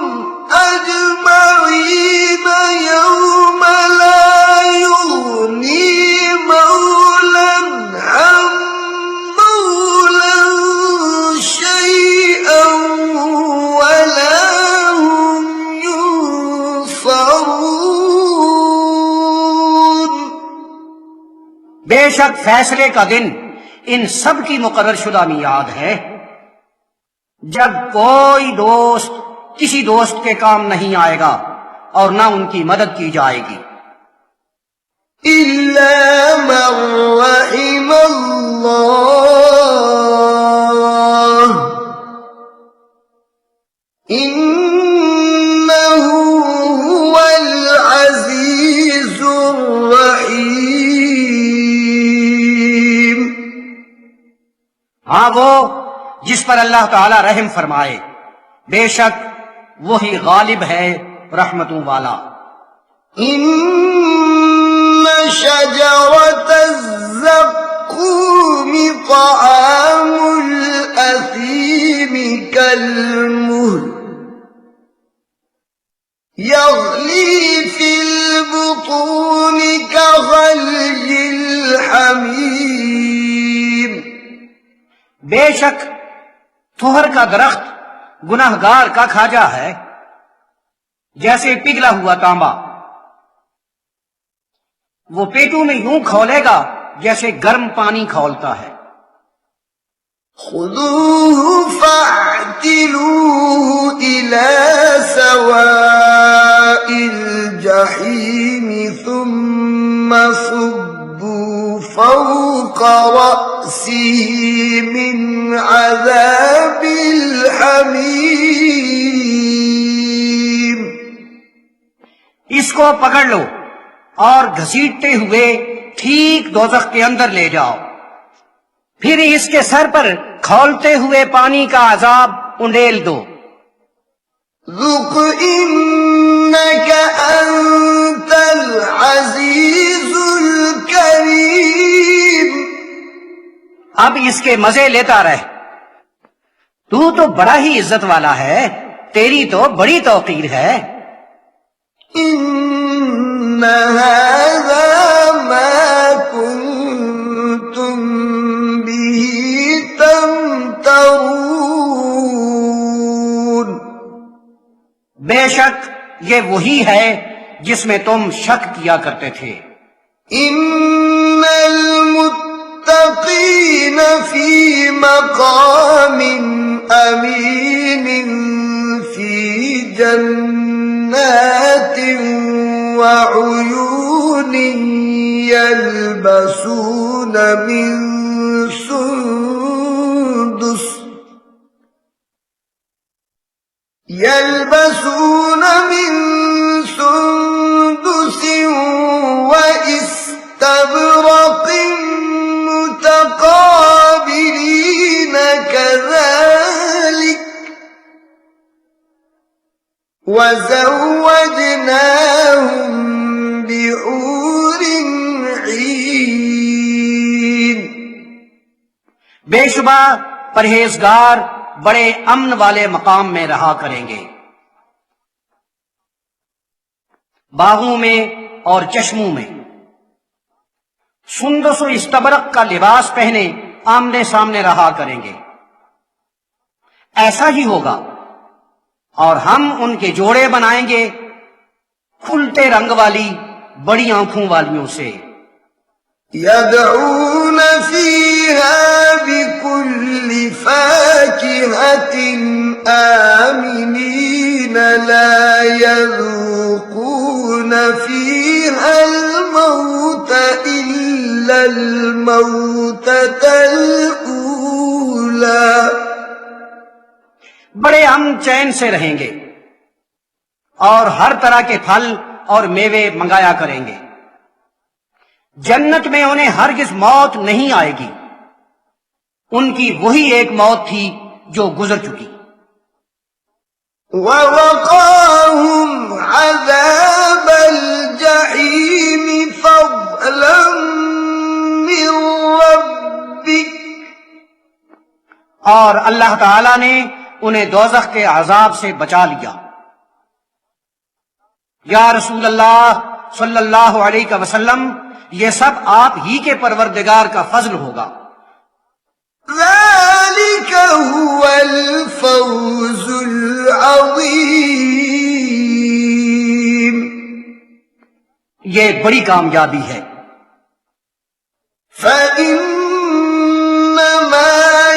أجمعين يوم لا يغني مولا عن مولا شيئا ولا هم ينصرون بے شک فیصلے کا دن ان سب کی مقرر شدہ میعاد ہے جب کوئی دوست کسی دوست کے کام نہیں آئے گا اور نہ ان کی مدد کی جائے گی إلا من رحم الله إنه هو العزيز الرحيم ہاں وہ جس پر اللہ تعالی رحم فرمائے بے شک وہی غالب ہے رحمتوں والا۔ إن شجرة الزقوم طعام الأثيم كالمهل يغلي في البطون كغلي الحميم بے شک تھوہر کا درخت گناہگار کا کھاجا ہے جیسے پگھلا ہوا تانبا، وہ پیٹوں میں یوں کھولے گا جیسے گرم پانی کھولتا ہے۔ خذوه فاعتلوه إلى سواء الجحيم ثم صبوا فوق رأسه من عذاب الحميم اس کو پکڑ لو اور گھسیٹتے ہوئے ٹھیک دوزخ کے اندر لے جاؤ، پھر اس کے سر پر کھولتے ہوئے پانی کا عذاب انڈیل دو۔ ذُقْ إِنَّكَ أَنْتَ الْعَزِيزُ الْكَرِيمُ اب اس کے مزے لیتا رہ، تو بڑا ہی عزت والا ہے، تیری تو بڑی توقیر ہے۔ إِنَّ هَذَا مَا كُنْتُمْ بِهِ تَمْتَرُونَ بے شک یہ وہی ہے جس میں تم شک کیا کرتے تھے۔ إِنَّ الْمُتَّقِينَ فِي مَقَامٍ أَمِينٍ فِي جَنَّاتٍ وَعُيُونٍ يَلْبَسُونَ مِن يلبسون من سندس وإستبرق متقابلين كذلك وزوجناهم بحور عين. بے شبہ پرہیزگار بڑے امن والے مقام میں رہا کریں گے، باغوں میں اور چشموں میں. سندس و استبرق کا لباس پہنے آمنے سامنے رہا کریں گے. ایسا ہی ہوگا، اور ہم ان کے جوڑے بنائیں گے کھلتے رنگ والی بڑی آنکھوں والیوں سے. يدعون فيها بكل فاكهة آمنين لا يذوقون فيها الموت إلا الموتة الأولى. بڑے امن چین سے رہیں گے اور ہر طرح کے پھل اور میوے منگایا کریں گے. جنت میں انہیں ہرگز موت نہیں آئے گی، ان کی وہی ایک موت تھی جو گزر چکی. وَوَقَاهُمْ عَذَابَ الْجَحِيمِ فَضْلًا مِّن رَّبِّكَ. اور اللہ تعالی نے انہیں دوزخ کے عذاب سے بچا لیا. یا رسول اللہ صلی اللہ علیہ وسلم، یہ سب آپ ہی کے پروردگار کا فضل ہوگا. ذَلِكَ هُوَ الْفَوْزُ الْعَظِيمُ. یہ بڑی کامیابی ہے. فَإِنَّمَا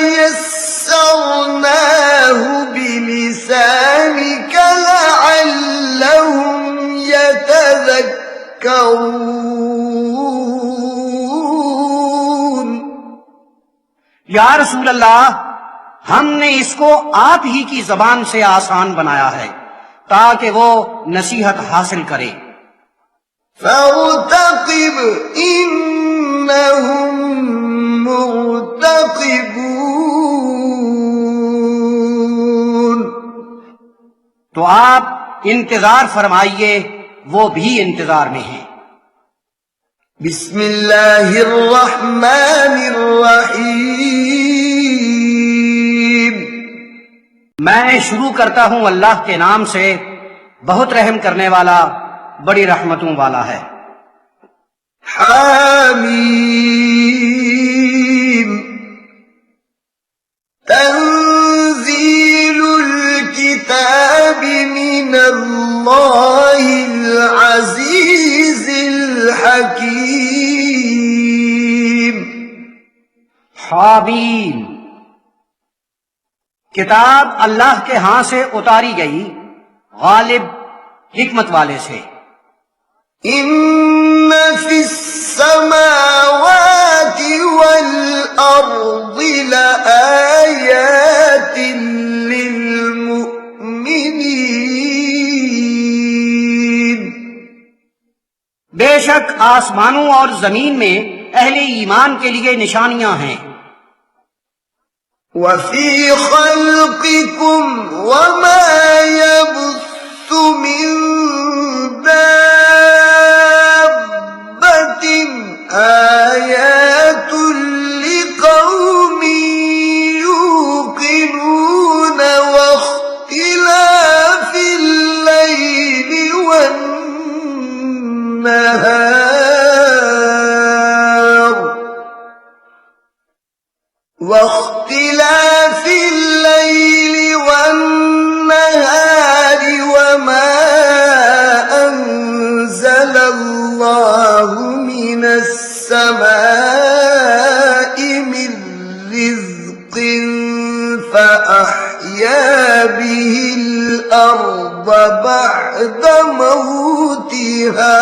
يَسَّرْنَاهُ بِلِسَانِكَ لَعَلَّهُمْ يَتَذَكَّرُونَ. یا رسول اللہ، ہم نے اس کو آپ ہی کی زبان سے آسان بنایا ہے تاکہ وہ نصیحت حاصل کرے. فَارْتَقِبْ إِنَّهُمْ مُرْتَقِبُونَ. تو آپ انتظار فرمائیے، وہ بھی انتظار میں ہیں. بسم اللہ الرحمن الرحیم. میں شروع کرتا ہوں اللہ کے نام سے، بہت رحم کرنے والا بڑی رحمتوں والا ہے. حامیم. تنزیل الکتاب من اللہ العزیز الحکیم. حامیم، کتاب اللہ کے ہاں سے اتاری گئی، غالب حکمت والے سے. ان فی السماوات والارض لآیات للمؤمنین. بے شک آسمانوں اور زمین میں اہل ایمان کے لیے نشانیاں ہیں. وفی خلقکم وما یبث من دابۃ آیات لقوم یوقنون واختلاف اللیل والنہار وما أنزل الله من السماء من رزق فأحيا به الأرض بعد موتها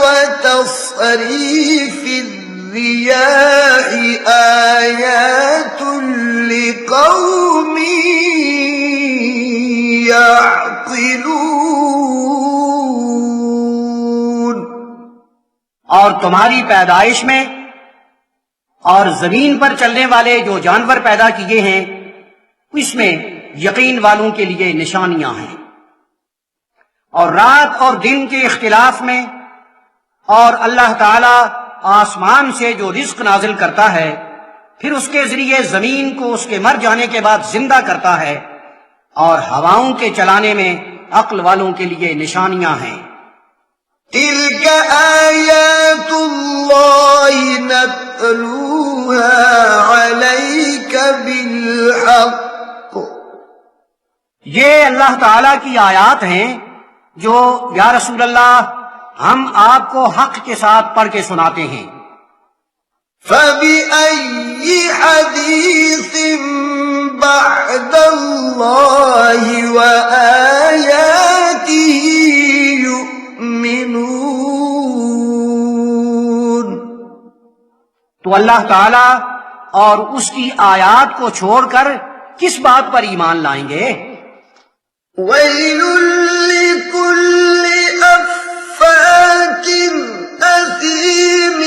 وتصريف وتصريف الرياح آيات لقوم يعقلون. اور تمہاری پیدائش میں اور زمین پر چلنے والے جو جانور پیدا کیے ہیں اس میں یقین والوں کے لیے نشانیاں ہیں. اور رات اور دن کے اختلاف میں اور اللہ تعالی آسمان سے جو رزق نازل کرتا ہے پھر اس کے ذریعے زمین کو اس کے مر جانے کے بعد زندہ کرتا ہے اور ہواؤں کے چلانے میں عقل والوں کے لیے نشانیاں ہیں. تلك آيات الله نتلوها عليك بالحق. یہ اللہ تعالی کی آیات ہیں جو یا رسول اللہ ہم آپ کو حق کے ساتھ پڑھ کے سناتے ہیں. فَبِأَيِّ حَدِيثٍ بَعْدَ اللَّهِ وَآيَاتِهِ يُؤْمِنُونَ. تو اللہ تعالی اور اس کی آیات کو چھوڑ کر کس بات پر ایمان لائیں گے؟ وَيْلٌ لِكُلِّ أَفَّاكٍ أَثِيمٍ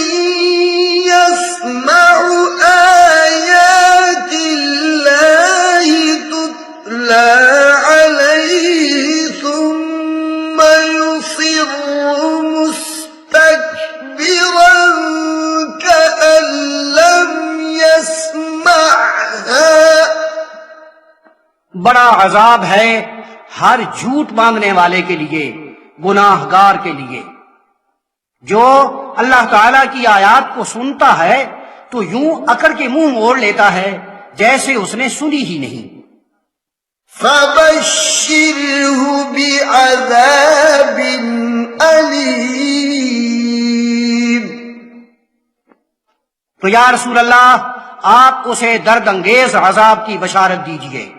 يَسْمَعُ آيَاتِ اللَّهِ تُتْلَى عَلَيْهِ ثُمَّ يُصِرُّ مُسْتَكْبِرًا كَأَن لَّمْ يَسْمَعْهَا. بڑا عذاب ہے ہر جھوٹ مانگنے والے کے لیے، گناہ گار کے لیے، جو اللہ تعالیٰ کی آیات کو سنتا ہے تو یوں اکڑ کے منہ موڑ لیتا ہے جیسے اس نے سنی ہی نہیں. فَبَشِّرْهُ بِعَذَابٍ أَلِيمٍ. تو یا رسول اللہ آپ اسے درد انگیز عذاب کی بشارت دیجئے.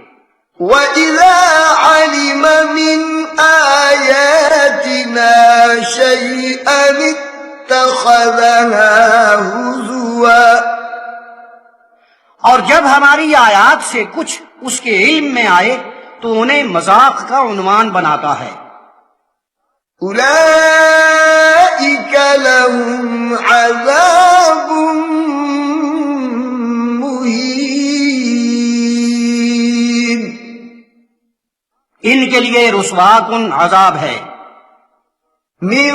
وَإِذَا عَلِمَ مِنْ آيَاتِنَا شَيْئًا اتَّخَذَهَا هُزُوًا. اور جب ہماری آیات سے کچھ اس کے علم میں آئے تو انہیں مذاق کا عنوان بناتا ہے. أُولَئِكَ لَهُمْ عَذَابٌ مُهِينٌ. ان کے لیے رسوا کن عذاب ہے. مِّن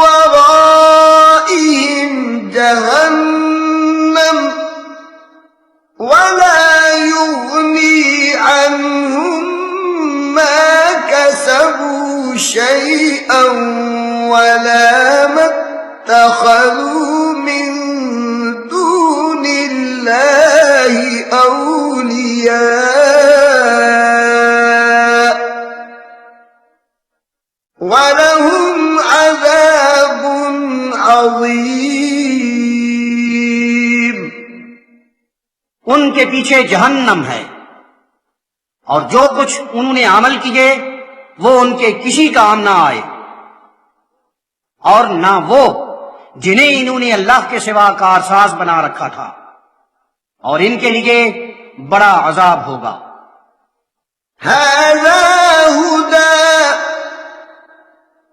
وَرَائِهِمْ جَهَنَّمُ وَلَا يُغْنِي عَنْهُمْ مَا كَسَبُوا شَيْئًا وَلَا مَا اتَّخَذُوا مِن دُونِ اللَّهِ أَوْلِيَاءَ وَلَهُمْ عَذَابٌ عَظِيمٌ. ان کے پیچھے جہنم ہے اور جو کچھ انہوں نے عمل کیے وہ ان کے کسی کام نہ آئے اور نہ وہ جنہیں انہوں نے اللہ کے سوا کارساز بنا رکھا تھا، اور ان کے لیے بڑا عذاب ہوگا. هَذَا هُدًى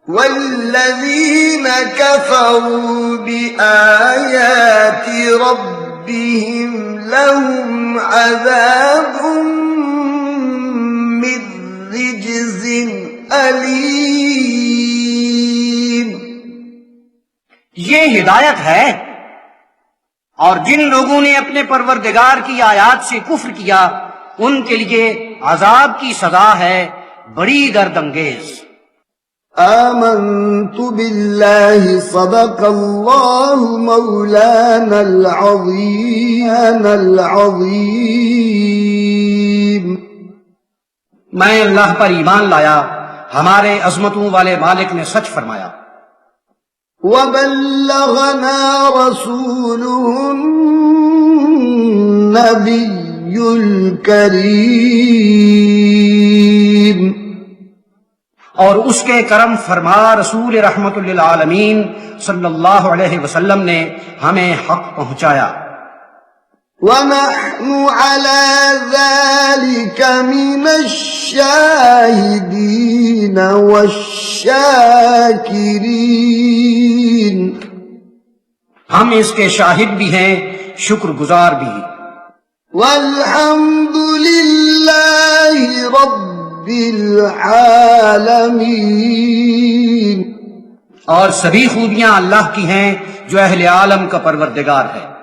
وَالَّذِينَ كَفَرُوا بِآيَاتِ رَبِّهِمْ لَهُمْ عَذَابٌ مِّن رِّجْزٍ أَلِيمٌ. یہ ہدایت ہے، اور جن لوگوں نے اپنے پروردگار کی آیات سے کفر کیا ان کے لیے عذاب کی سزا ہے بڑی درد انگیز. آمنت بالله صدق الله مولانا العظيم. میں اللہ پر ایمان لایا، ہمارے عظمتوں والے مالک نے سچ فرمایا. وبلغنا رسوله النبي الكريم. اور اس کے کرم فرما رسول رحمت للعالمین صلی اللہ علیہ وسلم نے ہمیں حق پہنچایا۔ ونحن على ذلك من الشاهدين والشاكرين، ہم اس کے شاہد بھی ہیں، شکر گزار بھی۔ والحمد لله رب العالمين، اور سبھی خوبیاں اللہ کی ہیں جو اہل عالم کا پروردگار ہے۔